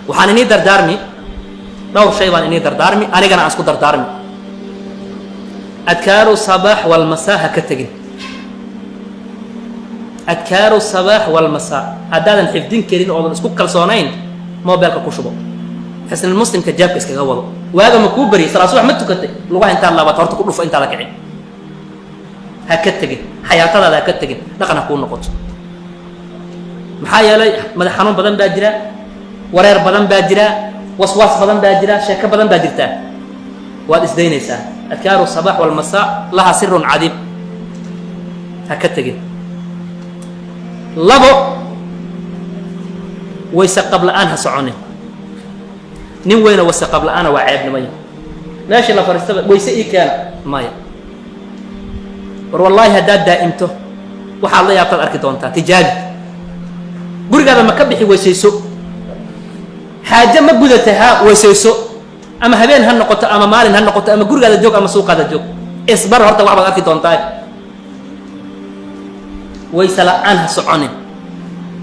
waxaan inii dardaarmi dhowr shay baan inii dardaarmi anigana aan isku dardaarmi adkaaru sabaax walmasaa ha ka tegin adkaaru sabaax walmasaa haddaadan xifdin karin oodan isku kalsoonayn mobilka ku shubo xisnul muslimka jaabka iskaga wado waaga ma kuu bariyay salaad subax ma tukatay lugaha intaad laabato horta ku dhufo intaada kicin ha ka tegin xayaatadaada ha ka tegin dhaqan ha kuu noqoto maxaa yeelay madax xanuun badan baa jira wareer badan baa jira waswaas badan baa jira sheeko badan baa jirtaa waad isdaynaysaa adkaaru sabaax walmasaa laha sirun cadiim ha ka tegin labo wayse qab la'aan ha soconin nin weyna wayse qab la'aana waa ceebnimaya meeshii la fariistaba wayse ii keena maya war wallaahi haddaad daa'imto waxaad la yaabtaad arki doontaa tijaabi gurigaada ma ka bixi weysayso xaaje ma gudata ha weysayso ama habeen ha noqoto ama maalin ha noqoto ama gurigaada joog ama suuqaada joog isbar horta wax baad arki doontaa wayse la'aan ha soconin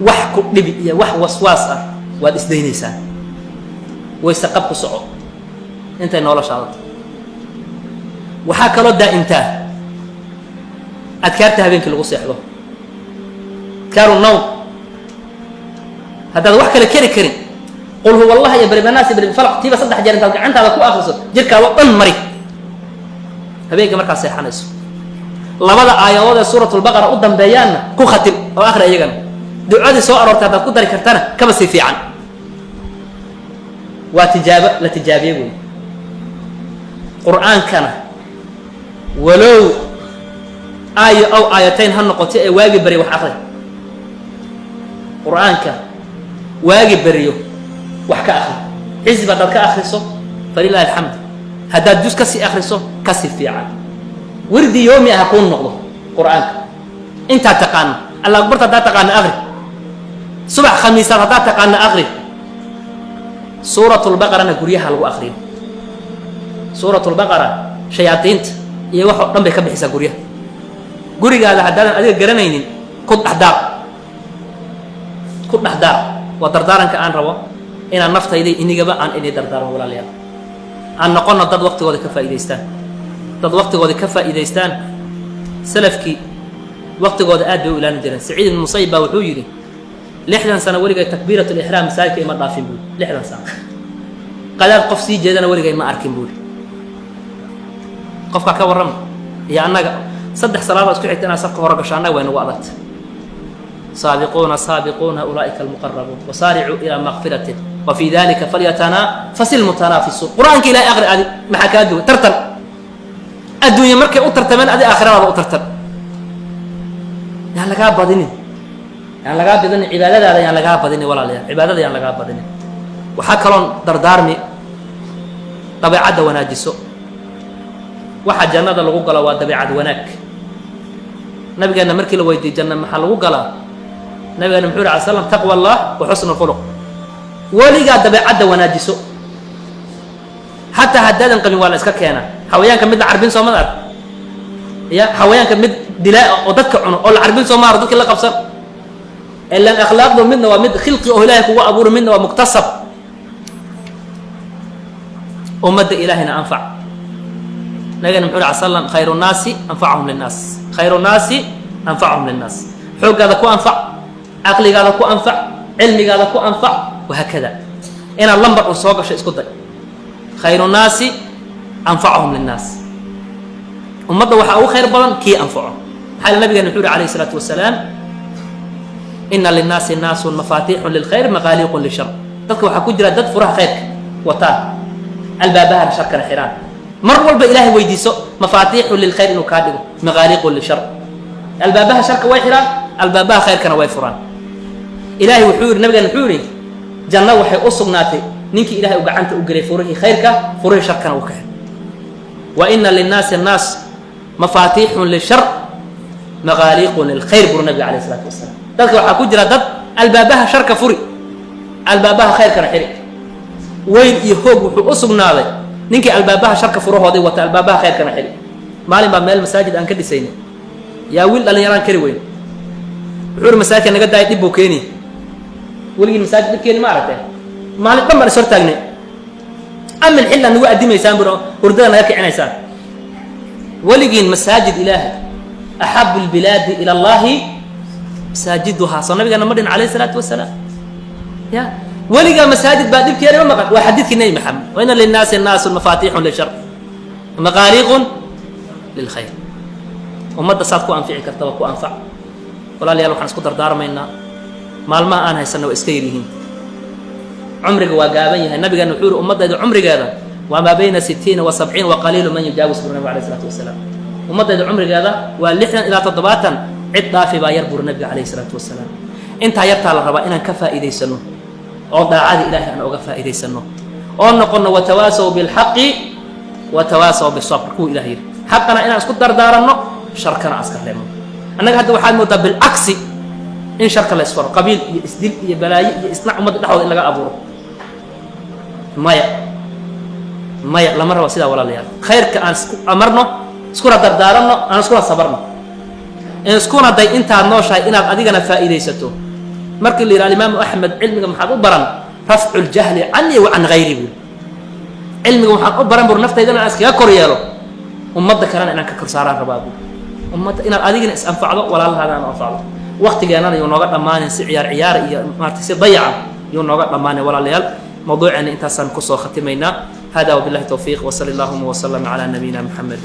wax ku dhibi iyo wax waswaas ah waad isdaynaysaa wayse qab ku soco intay noloshaada waxaa kaloo daa'imtaa adkaarta habeenkii lagu seexdo adkaaru nawm haddaad wax kale keri karin qul huwa allah iyo baribanaas iyo barifalaq tiiba 3 jeer intaad gacantaada ku akhriso jirkaada dhan mari habeenkii markaad seexanayso labada aayadood ee suuratul baqara u dambeeyaanna ku khatim oo akhri iyagana ducadii soo aroortay haddaad ku dari kartana kaba sii fiican waa tijaabo la tijaabiyey wey qur'aankana walow aayo aw aayatayn ha noqoto ee waagi bari wax akhri qur'aanka waagi bariyo wax ka akhri xisib haddaad ka akhriso falilaahi alxamd haddaad jus ka sii akhriso ka sii fiican wirdi yoomi ah kuu noqdo qur'aanka intaad taqaano allah akbarta haddaad taqaano akhri subax khamiisaad haddaad taqaano akhri suuratulbaqarana guryaha lagu akhriyo suuratulbaqara shayaadiinta iyo wax oo dhan bay ka bixisaa guryaha gurigaada haddaadan adiga garanaynin ku dhexdaaq waa dardaaranka aan rabo inaan naftayda inigaba aan inii dardaarmo walaalayaal aan noqono dad waqtigooda ka faa'iidaystaan salafkii waqtigooda aad bay u ilaalin jireen saciid ibn musayyib baa wuxuu yidhi 60 sano weligay takbiiratul ihraam masaajidka ima dhaafin buuri 60 sano qadaad qof sii jeedana weligay ma arkin buuri qofka ka warrama iyo annaga 3 salaadood isku xigta inaad safka hore gasho annaga way nagu adagta saabiquuna ulaa'ika almuqarrabuun wasaaricuu ilaa maqfiratin wa fii dalika falyatanaafasi lmutanaafisun qur'aanka ilahay aqri adi maxaa kaa duwan tartan adduunya markay u tartameen adi aakhiradaada u tartan yaan lagaa badinin cibaadadaada yaan lagaa badinin walaalayaal cibaadada yaan lagaa badinin waxaa kaloon dardaarmi dabeecadda wanaajiso waxa jannada lagu galo waa dabeecad wanaag nabigeena markii la weydiiyey janna maxaa lagu galaa nabigeena muxuu yidhi alay slam taqwa allah wa xusnu lkhuluq weligaa dabeecadda wanaajiso xataa haddaadan qabin waa la iska keenaa xawayaanka mid la carbin soo mad arg ya xawayaanka mid dilaa oo dadka cuno oo la carbin soo maaro dadkii la qabsan ilan akhlaaqdu midna waa mid khilqi oo ilaahay kugu abuuro midna waa muktasab ummadda ilaahayna anfac nabigeena muxuu yidhi alay slam khayru nnaasi anfacahum linnaas khayru nnaasi anfacahum linnaas xooggaada ku anfac caqligaada ku anfac cilmigaada ku anfac wahakada inaad lambar un soo gasho isku day khayru nnaasi anfacahum linnaas ummadda waxaa ugu khayr badan kii anfaco maxaa yeel nabigeena wuxuu yidhi calayhi salaatu wasalaam ina linnaasi naasun mafaatiixun lilkhayr maqaaliiqun lishar dadka waxaa ku jira dad furaha khayrka wataan albaabahana sharkana xiraan mar walba ilaahay weydiiso mafaatiixun lilkhayr inuu kaa dhigo maqaaliiqun lishar albaabaha sharka way xiraan albaabaha khayrkana way furaan ilaahay wuxuu yidhi nabigeena wuxuu yidhi janno waxay u sugnaatay ninkii ilaahay u gacanta u gelay furihii khayrka furihii sharkana uu ka xir wa ina linnaasi naas mafaatiixun lishar maqaaliiqun lilkhayr buru nabiga calayhi salaatu wasalaam dadka waxaa ku jira dad albaabaha sharka furi albaabaha khayrkana xiri weyn iyo hoog wuxuu u sugnaaday ninkii albaabaha sharka furahooday wata albaabaha khayrkana xiri maalin baa meel masaajid aan ka dhisayna yaa wiil dhallinyaraan kari weyn wuxuu yidhi masaajidka naga daaya dhib buu keeni weligii masaajid dhib keeni ma aragtee مالك دمر صرت أجني أما الحلة نقول أدي ما يسامبر وردنا يكي عنا يسام ولقين مساجد إلهي أحب البلاد إلى الله مساجدها صلى النبي محمد عليه الصلاة والسلام يا ولقى مساجد بعد كثير ما وحديث النبي محمد وإن للناس المفاتيح للشر مغاليق للخير ومدة صادقوا أنفعي كرتبكوا أنفع ولا لي لو حنسكو دردار منا مال ما أنا هيسنوا إسكيرهن عمرك وقابيه النبي قال نحور أمضى عمرك هذا وما بين 60 و70 وقليل من يجاوز النبي عليه الصلاة والسلام أمضى عمرك هذا واللحن إلى تضباطا عد في باير بور النبي عليه الصلاة والسلام أنت يبتع الربا إن كفى إذا سنو أو داعي إلهي أن أغفى إذا سنو أو نقولنا وتواسوا بالحق وتواسوا بالصبر كو إلهي حقنا إن أسكت دردارنا شركنا عسكر لهم أنا هذا واحد متى بالعكس إن شرك الله يسفر قبيل يسدل يبلاي يصنع مد نحو إلا أبوه مايا لما روا سيدا ولا ليال خير كأن أمرنا سكورة دردارنا أنا سكورة صبرنا إن سكورة داي أنت عنو شيء إن أدينا فائدة ستو مرك اللي الإمام أحمد علمي محبوب برن رفع الجهل عني وعن غيري علمي محبوب برن برنفت إذا أنا أسكي أكوريالو ومد كران إنك كرساران ربابو ومد إن أدينا أنفعله ولا هذا أنا أنفعله وقت جانا يونغا دماني عيار مارتسي ضيع يونغا دماني ولا ليال موضوع أن أنت سنكسو ختمينا هذا وبالله التوفيق وصلى الله وسلم على نبينا محمد